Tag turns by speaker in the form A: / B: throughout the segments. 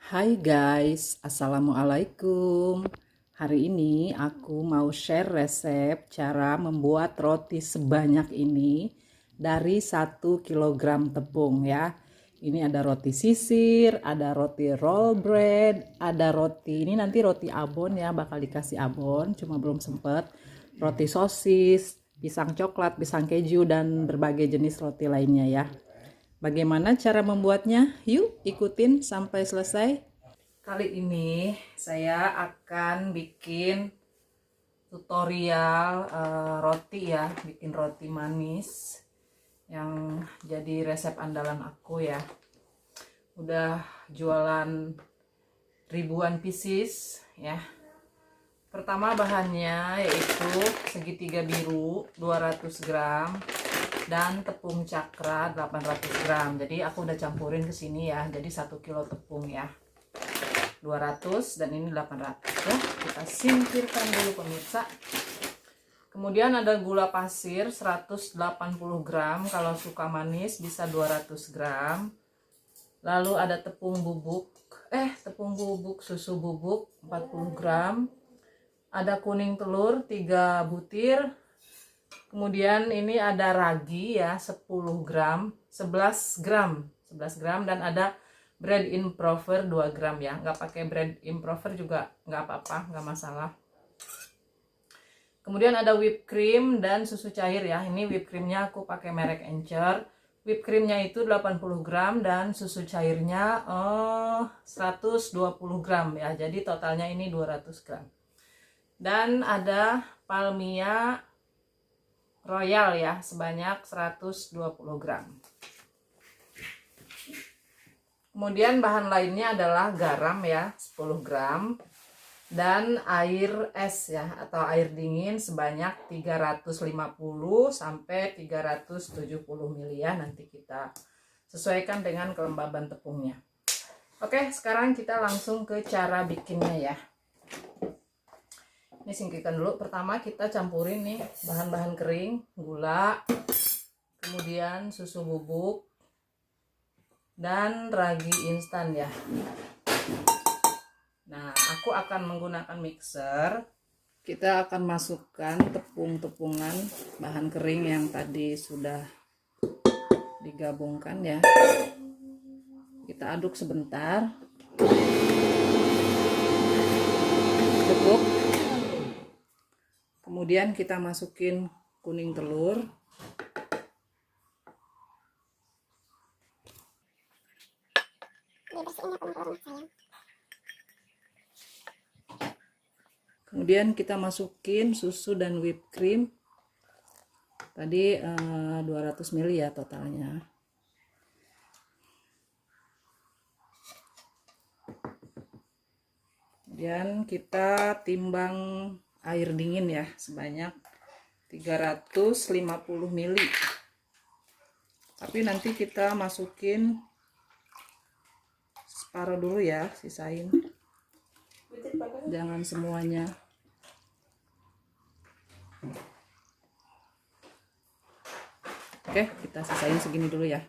A: Hai guys, Assalamualaikum. Hari ini aku mau share resep cara membuat roti sebanyak ini dari 1 kilogram tepung ya. Ini ada roti sisir, ada roti roll bread, ada roti, ini nanti roti abon ya, bakal dikasih abon, cuma belum sempet. Roti sosis, pisang coklat, pisang keju, dan berbagai jenis roti lainnya ya. Bagaimana cara membuatnya? Yuk ikutin sampai selesai. Kali ini saya akan bikin tutorial roti ya, bikin roti manis yang jadi resep andalan aku ya. Udah jualan ribuan pieces ya. Pertama bahannya yaitu segitiga biru 200 gram dan tepung cakra 800 gram. Jadi aku udah campurin ke sini ya. Jadi 1 kilo tepung ya. 200 dan ini 800 ya. Kita singkirkan dulu pemirsa. Kemudian ada gula pasir 180 gram, kalau suka manis bisa 200 gram. Lalu ada tepung bubuk susu bubuk 40 gram. Ada kuning telur 3 butir. Kemudian ini ada ragi ya 10 gram, 11 gram dan ada bread improver 2 gram ya. Nggak pakai bread improver juga nggak apa-apa, nggak masalah. Kemudian ada whipped cream dan susu cair ya. Ini whipped creamnya aku pakai merek Encer. Whipped creamnya itu 80 gram dan susu cairnya 120 gram ya. Jadi totalnya ini 200 gram. Dan ada palmia royal ya sebanyak 120 gram. Kemudian bahan lainnya adalah garam ya 10 gram dan air es ya atau air dingin sebanyak 350 sampai 370 ml ya, nanti kita sesuaikan dengan kelembaban tepungnya. Oke, sekarang kita langsung ke cara bikinnya ya. Ini singkirkan dulu. Pertama kita campurin nih bahan-bahan kering, gula, kemudian susu bubuk dan ragi instan ya. Nah, aku akan menggunakan mixer. Kita akan masukkan tepung-tepungan bahan kering yang tadi sudah digabungkan ya. Kita aduk sebentar. Cukup. Kemudian kita masukin kuning telur. Kemudian kita masukin susu dan whipped cream. Tadi 200 ml ya totalnya. Kemudian kita timbang air dingin ya sebanyak 350 ml. Tapi nanti kita masukin separuh dulu ya, sisain. Jangan semuanya. Oke, kita sisain segini dulu ya.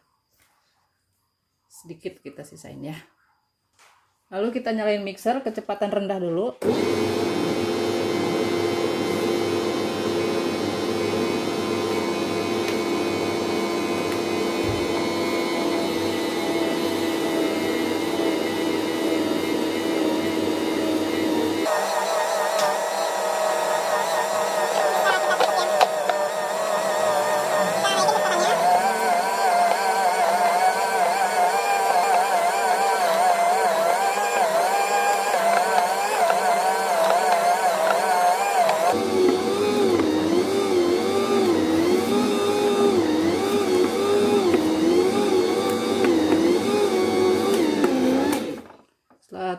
A: Sedikit kita sisain ya. Lalu kita nyalain mixer kecepatan rendah dulu.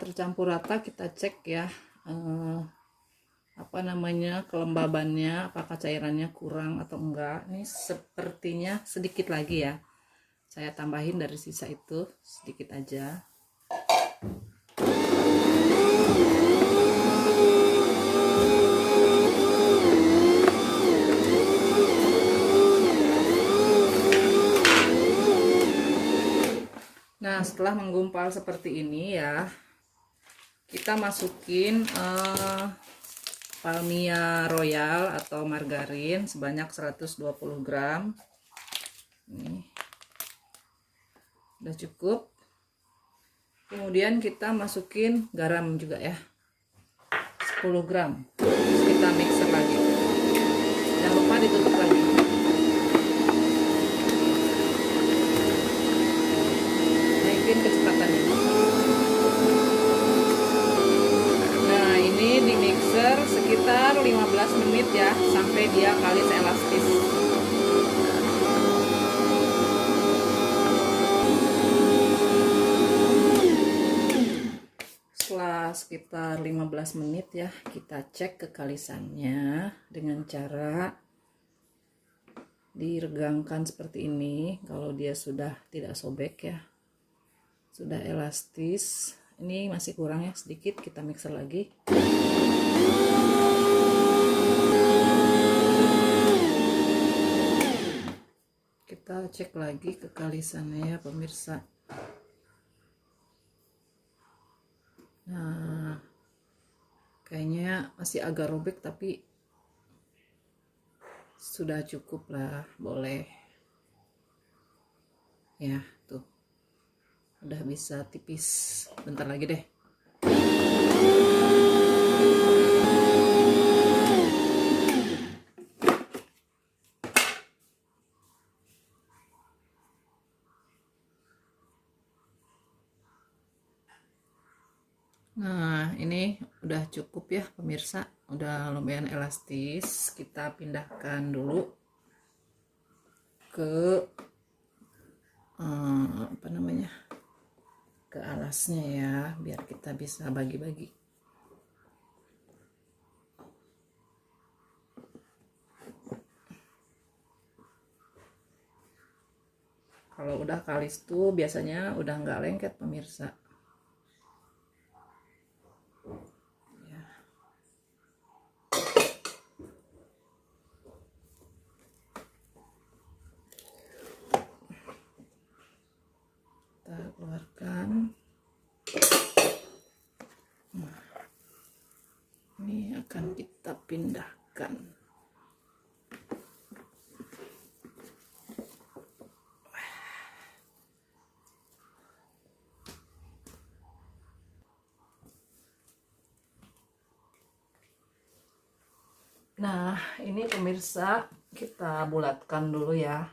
A: Tercampur rata, kita cek ya kelembabannya, apakah cairannya kurang atau enggak. Ini sepertinya sedikit lagi ya, saya tambahin dari sisa itu sedikit aja. Nah, setelah menggumpal seperti ini ya, kita masukin Palmia Royal atau margarin sebanyak 120 gram. Ini udah cukup. Kemudian kita masukin garam juga ya, 10 gram. Terus kita mixer lagi. Jangan lupa ditutup lagi. Naikin kecepatannya. Nah, ini di mixer sekitar 15 menit ya, sampai dia kalis elastis. Setelah sekitar 15 menit ya, kita cek kekalisannya dengan cara diregangkan seperti ini. Kalau dia sudah tidak sobek ya, sudah elastis. Ini masih kurang ya, sedikit, kita mixer lagi. Kita cek lagi kekalisannya ya pemirsa. Nah, kayaknya masih agak robek, tapi sudah cukup lah, boleh ya. Tuh udah bisa tipis. Bentar lagi deh. Nah, ini udah cukup ya pemirsa, udah lumayan elastis. Kita pindahkan dulu ke apa namanya, ke alasnya ya, biar kita bisa bagi-bagi. Kalau udah kalis tuh biasanya udah nggak lengket pemirsa. Kita keluarkan. Nah, ini akan kita pindahkan. Nah, ini pemirsa, kita bulatkan dulu ya.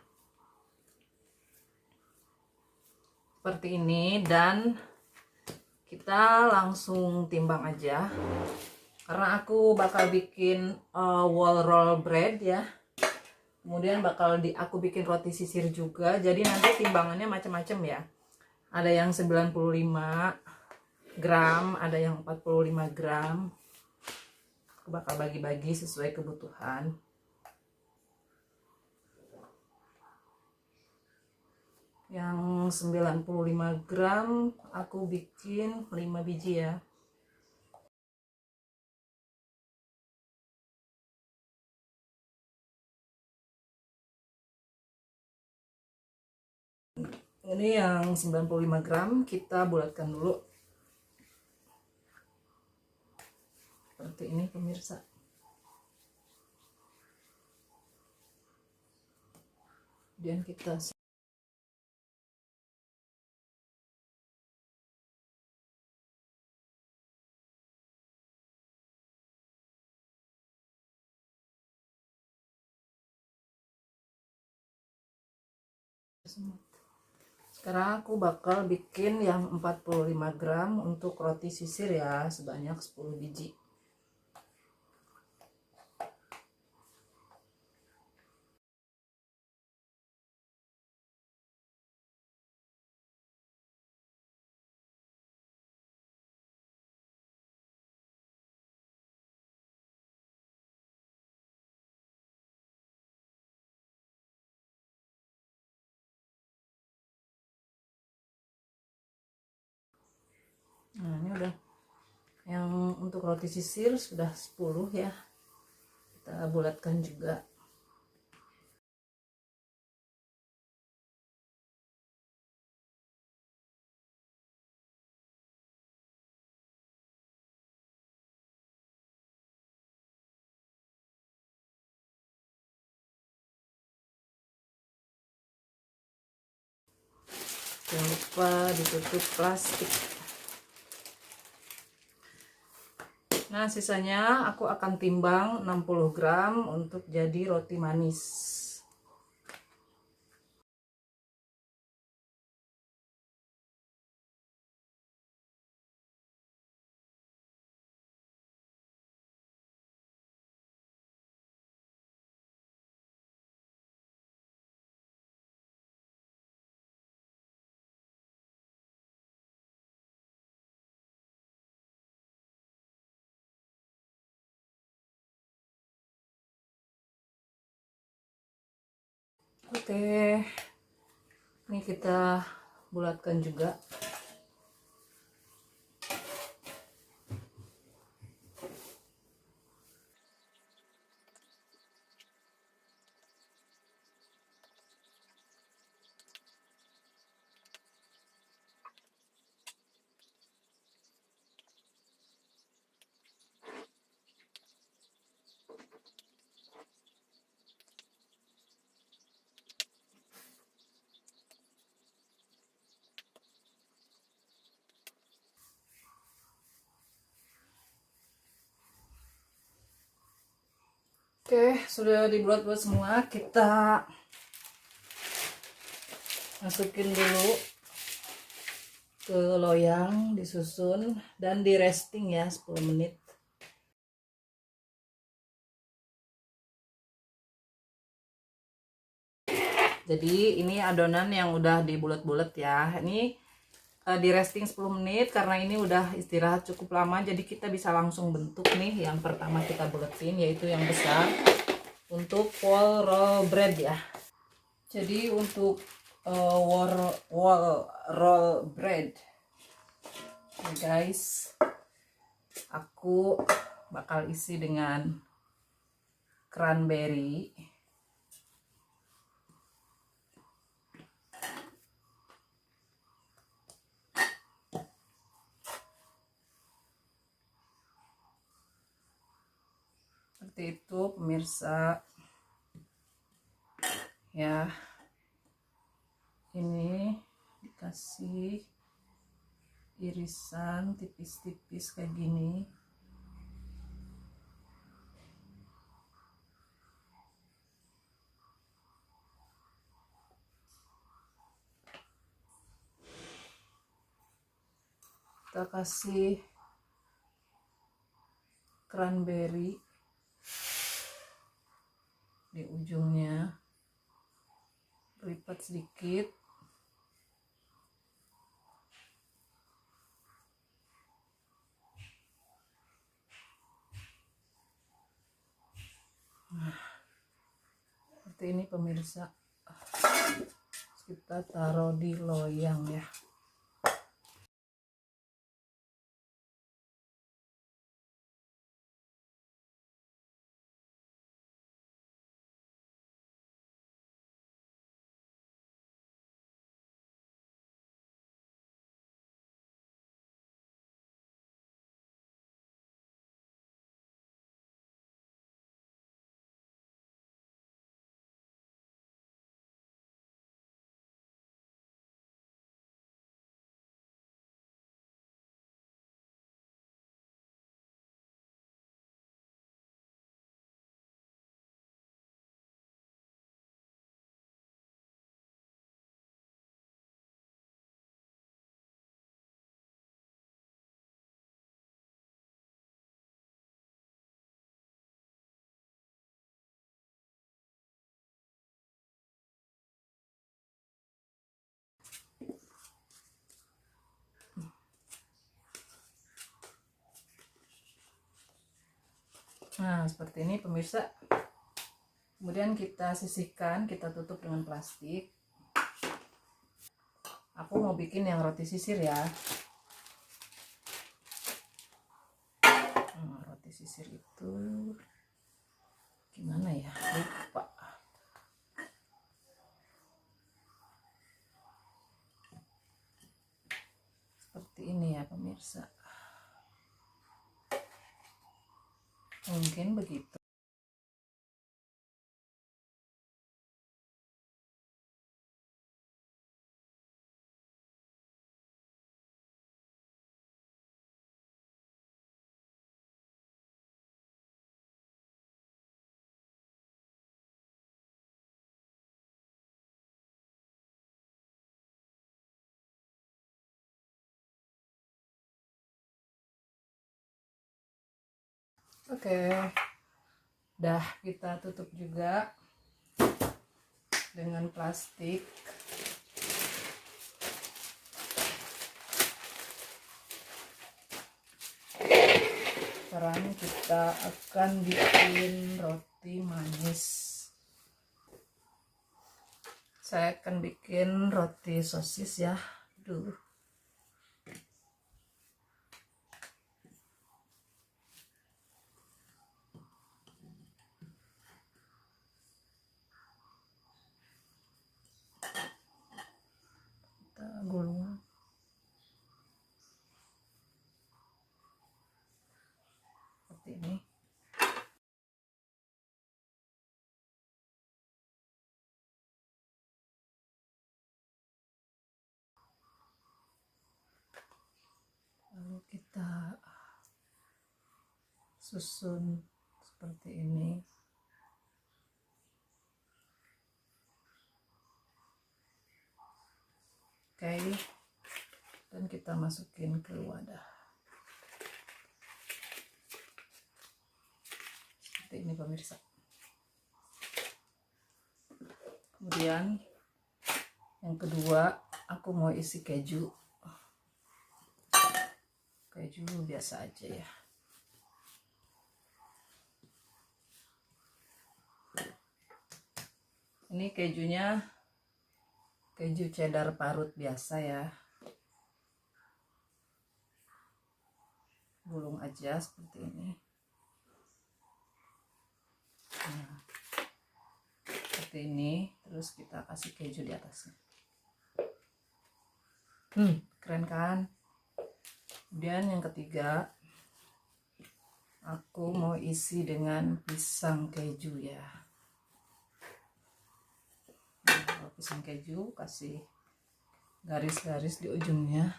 A: Seperti ini, dan kita langsung timbang aja. Karena aku bakal bikin wall roll bread ya. Kemudian bakal aku bikin roti sisir juga. Jadi nanti timbangannya macam-macam ya. Ada yang 95 gram, ada yang 45 gram. Aku bakal bagi-bagi sesuai kebutuhan. Yang 95 gram aku bikin 5 biji ya. Ini yang 95 gram kita bulatkan dulu. Seperti ini pemirsa. Kemudian kita sekarang aku bakal bikin yang 45 gram untuk roti sisir ya, sebanyak 10 biji. Nah, ini udah, yang untuk roti sisir sudah 10 ya. Kita bulatkan juga. Jangan lupa ditutup plastik. Nah, sisanya aku akan timbang 60 gram untuk jadi roti manis. Oke, ini kita bulatkan juga. Oke, sudah dibuat-buat semua. Kita masukin dulu ke loyang, disusun dan di resting ya 10 menit. Jadi ini adonan yang udah dibulet-bulet ya. Ini di resting 10 menit karena ini udah istirahat cukup lama, jadi kita bisa langsung bentuk nih. Yang pertama kita buletin yaitu yang besar untuk wall roll bread ya. Jadi untuk wall roll bread ya guys, aku bakal isi dengan cranberry, seperti itu pemirsa ya. Ini dikasih irisan tipis-tipis kayak gini. Kita kasih cranberry di ujungnya, lipat sedikit. Nah, seperti ini pemirsa. Kita taruh di loyang ya. Nah, seperti ini pemirsa. Kemudian kita sisihkan, kita tutup dengan plastik. Aku mau bikin yang roti sisir ya. Roti sisir itu gimana ya? Lupa. Seperti ini ya pemirsa. Mungkin begitu. Oke, dah kita tutup juga dengan plastik. Sekarang kita akan bikin roti manis. Saya akan bikin roti sosis ya. Duh. Kita gulung. Seperti ini. Lalu kita susun seperti ini. Oke, dan kita masukin ke wadah seperti ini pemirsa. Kemudian yang kedua, aku mau isi keju biasa aja ya. Ini kejunya keju cheddar parut biasa ya, gulung aja seperti ini. Nah, seperti ini, terus kita kasih keju di atasnya. Keren kan? Kemudian yang ketiga, aku mau isi dengan pisang keju ya. Nah, kalau pisang keju kasih garis-garis di ujungnya.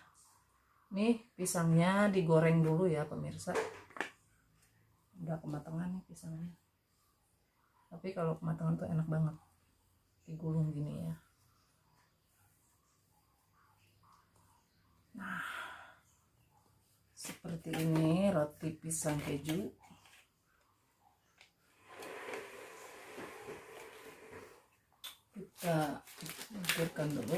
A: Nih pisangnya digoreng dulu ya pemirsa. Udah kematangan nih pisangnya. Tapi kalau kematangan tuh enak banget digulung gini ya. Nah, seperti ini roti pisang keju. Kita luncurkan dulu.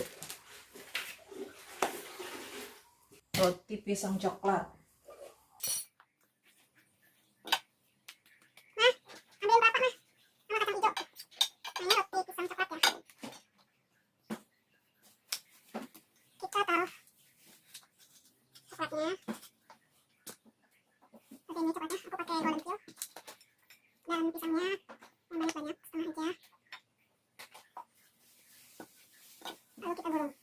A: Roti pisang coklat.
B: Dan pisangnya yang banyak-banyak, setengah aja. Lalu kita gulung.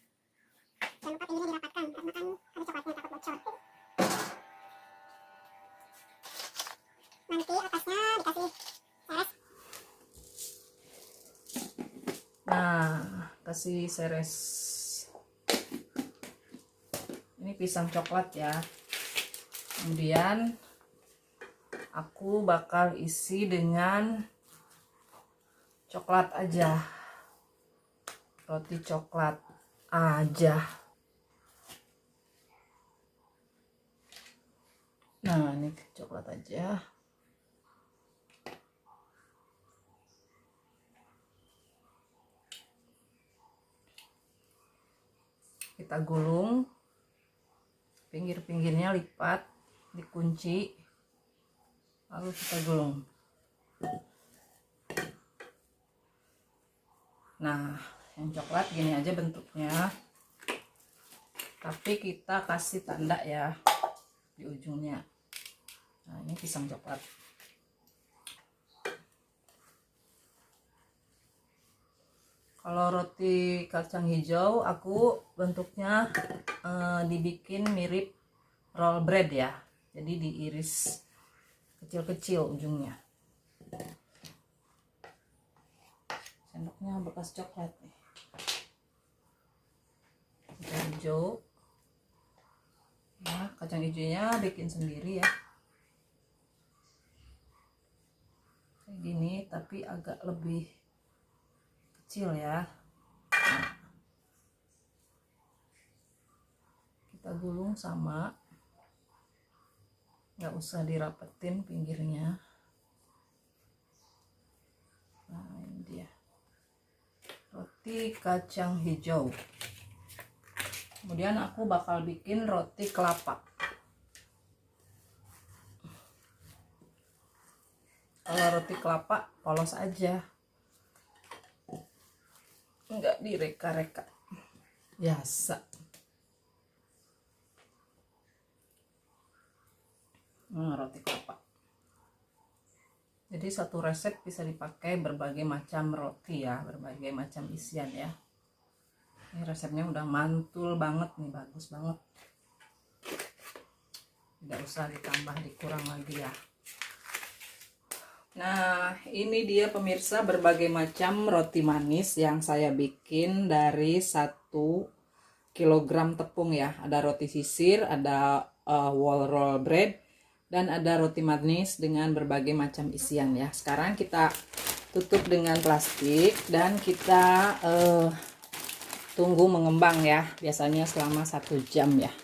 B: Jangan lupa tingginya dirapatkan karena kan ada coklatnya, takut bocor. Nanti atasnya dikasih seres.
A: Nah, kasih seres. Ini pisang coklat ya. Kemudian aku bakal isi dengan coklat aja. Roti coklat aja. Nah, ini coklat aja. Kita gulung. Pinggir-pinggirnya lipat, dikunci. Lalu kita gulung. Nah, yang coklat gini aja bentuknya. Tapi kita kasih tanda ya di ujungnya. Nah, ini pisang coklat. Kalau roti kacang hijau aku bentuknya dibikin mirip roll bread ya. Jadi diiris kecil-kecil ujungnya. Sendoknya bekas coklat nih. Kacang hijau. Nah, kacang hijaunya bikin sendiri ya. Kayak gini tapi agak lebih kecil ya. Nah, kita gulung sama. nggak usah dirapetin pinggirnya. Nah, ini dia roti kacang hijau. Kemudian aku bakal bikin roti kelapa. Kalau roti kelapa polos aja, nggak direka-reka, biasa. Roti kelapa. Jadi satu resep bisa dipakai berbagai macam roti ya, berbagai macam isian ya. Ini resepnya udah mantul banget nih, bagus banget. Tidak usah ditambah dikurang lagi ya. Nah, ini dia pemirsa berbagai macam roti manis yang saya bikin dari 1 kilogram tepung ya. Ada roti sisir, ada whole roll bread, dan ada roti manis dengan berbagai macam isian ya. Sekarang kita tutup dengan plastik dan kita tunggu mengembang ya. Biasanya selama 1 jam ya.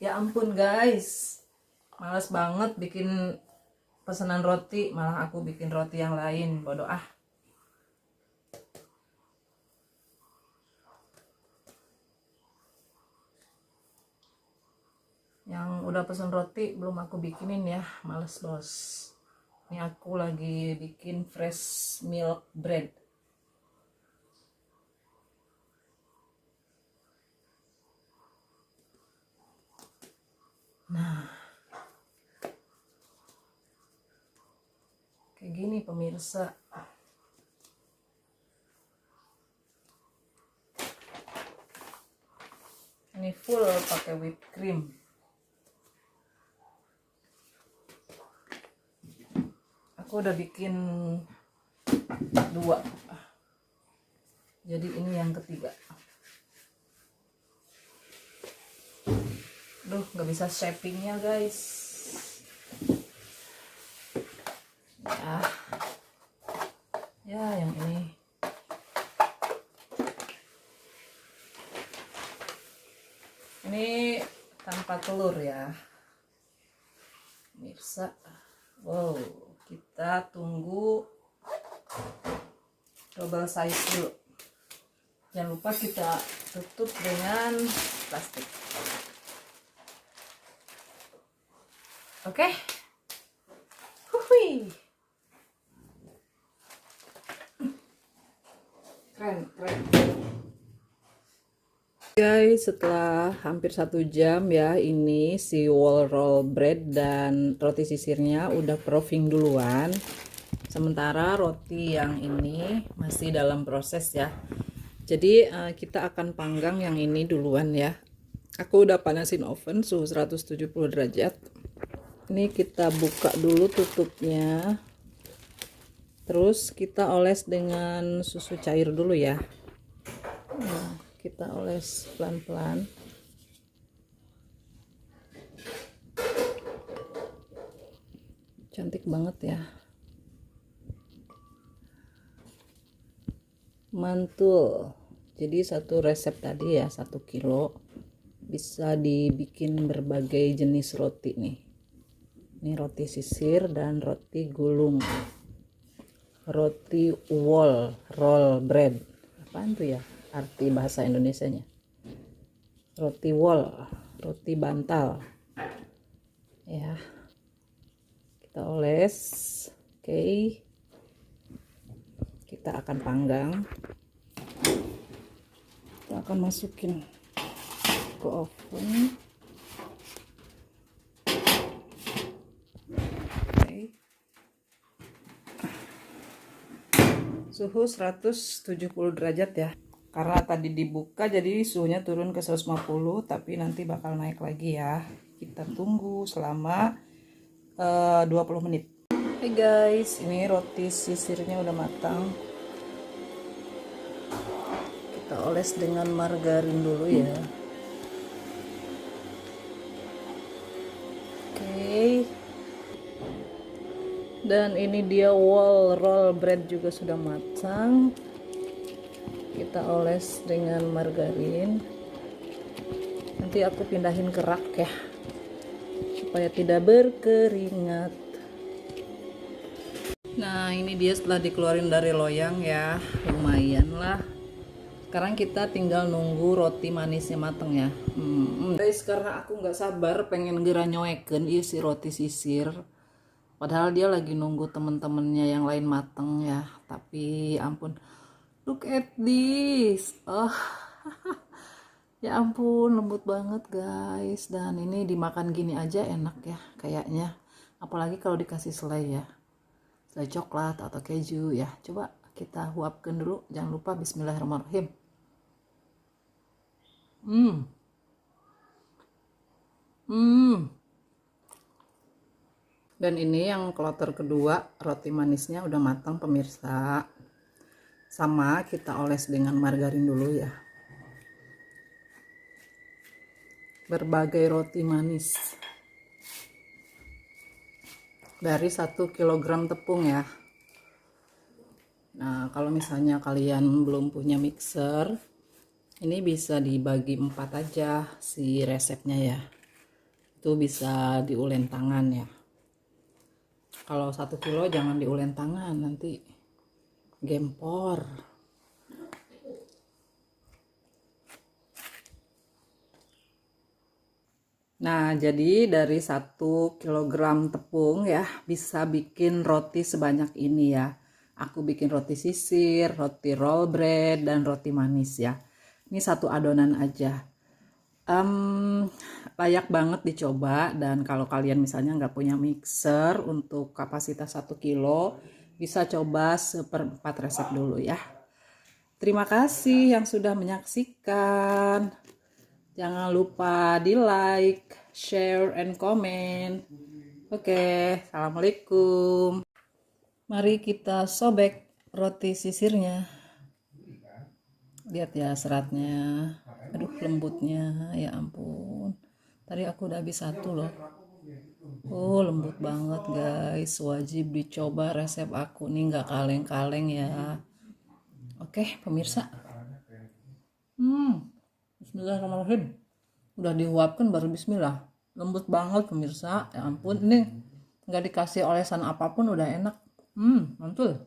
A: Ya ampun guys, males banget bikin pesanan roti, malah aku bikin roti yang lain, bodoh ah. Yang udah pesen roti belum aku bikinin ya, males bos. Ini aku lagi bikin fresh milk bread. Nah, kayak gini pemirsa. Ini full pakai whipped cream. Aku udah bikin 2, jadi ini yang ketiga. Duh, nggak bisa shapingnya guys ya yang ini tanpa telur ya pemirsa. Wow, kita tunggu double size dulu. Jangan lupa kita tutup dengan plastik. Oke. Hui. Keren. Guys, setelah hampir 1 jam ya, ini si whole roll bread dan roti sisirnya udah proofing duluan. Sementara roti yang ini masih dalam proses ya. Jadi kita akan panggang yang ini duluan ya. Aku udah panasin oven suhu 170 derajat. Ini kita buka dulu tutupnya. Terus kita oles dengan susu cair dulu ya. Nah, kita oles pelan-pelan. Cantik banget ya. Mantul. Jadi satu resep tadi ya 1 kilo bisa dibikin berbagai jenis roti nih. Ini roti sisir dan roti gulung. Roti whole roll bread. Apaan tuh ya arti bahasa Indonesianya? Roti whole, roti bantal. Ya. Kita oles. Oke. Kita akan panggang. Kita akan masukin ke oven. Oke. Suhu 170 derajat ya. Karena tadi dibuka jadi suhunya turun ke 150, tapi nanti bakal naik lagi ya. Kita tunggu selama 20 menit. Hai guys, ini roti sisirnya udah matang. Kita oles dengan margarin dulu ya. Oke. Dan ini dia whole roll bread juga sudah matang. Kita oles dengan margarin. Nanti aku pindahin ke rak ya, supaya tidak berkeringat. Nah ini dia setelah dikeluarin dari loyang ya, lumayan lah. Sekarang kita tinggal nunggu roti manisnya mateng ya. Guys, karena aku nggak sabar pengen gera nyoeken isi roti sisir. Padahal dia lagi nunggu temen-temennya yang lain mateng ya. Tapi ampun, look at this. Oh, ya ampun, lembut banget guys. Dan ini dimakan gini aja enak ya kayaknya. Apalagi kalau dikasih selai ya, selai coklat atau keju ya. Coba kita huapkan dulu. Jangan lupa bismillahirrahmanirrahim. Dan ini yang kloter kedua, roti manisnya udah matang pemirsa. Sama kita oles dengan margarin dulu ya. Berbagai roti manis dari 1 kilogram tepung ya. Nah kalau misalnya kalian belum punya mixer, ini bisa dibagi 4 aja si resepnya ya. Itu bisa diulen tangan ya. Kalau 1 kilo jangan diulen tangan, nanti gempor. Nah jadi dari 1 kilogram tepung ya bisa bikin roti sebanyak ini ya. Aku bikin roti sisir, roti roll bread, dan roti manis ya. Ini satu adonan aja. Layak banget dicoba. Dan kalau kalian misalnya nggak punya mixer untuk kapasitas 1 kilo, bisa coba 1/4 resep dulu ya. Terima kasih yang sudah menyaksikan. Jangan lupa di like, share, and comment. Oke, assalamualaikum. Mari kita sobek roti sisirnya. Lihat ya seratnya. Aduh lembutnya, ya ampun. Tadi aku udah habis 1 loh. Oh lembut banget guys. Wajib dicoba resep aku nih, nggak kaleng-kaleng ya. Oke pemirsa. Bismillahirrahmanirrahim. Udah diuapkan baru bismillah. Lembut banget pemirsa. Ya ampun, ini nggak dikasih olesan apapun udah enak. Mantul.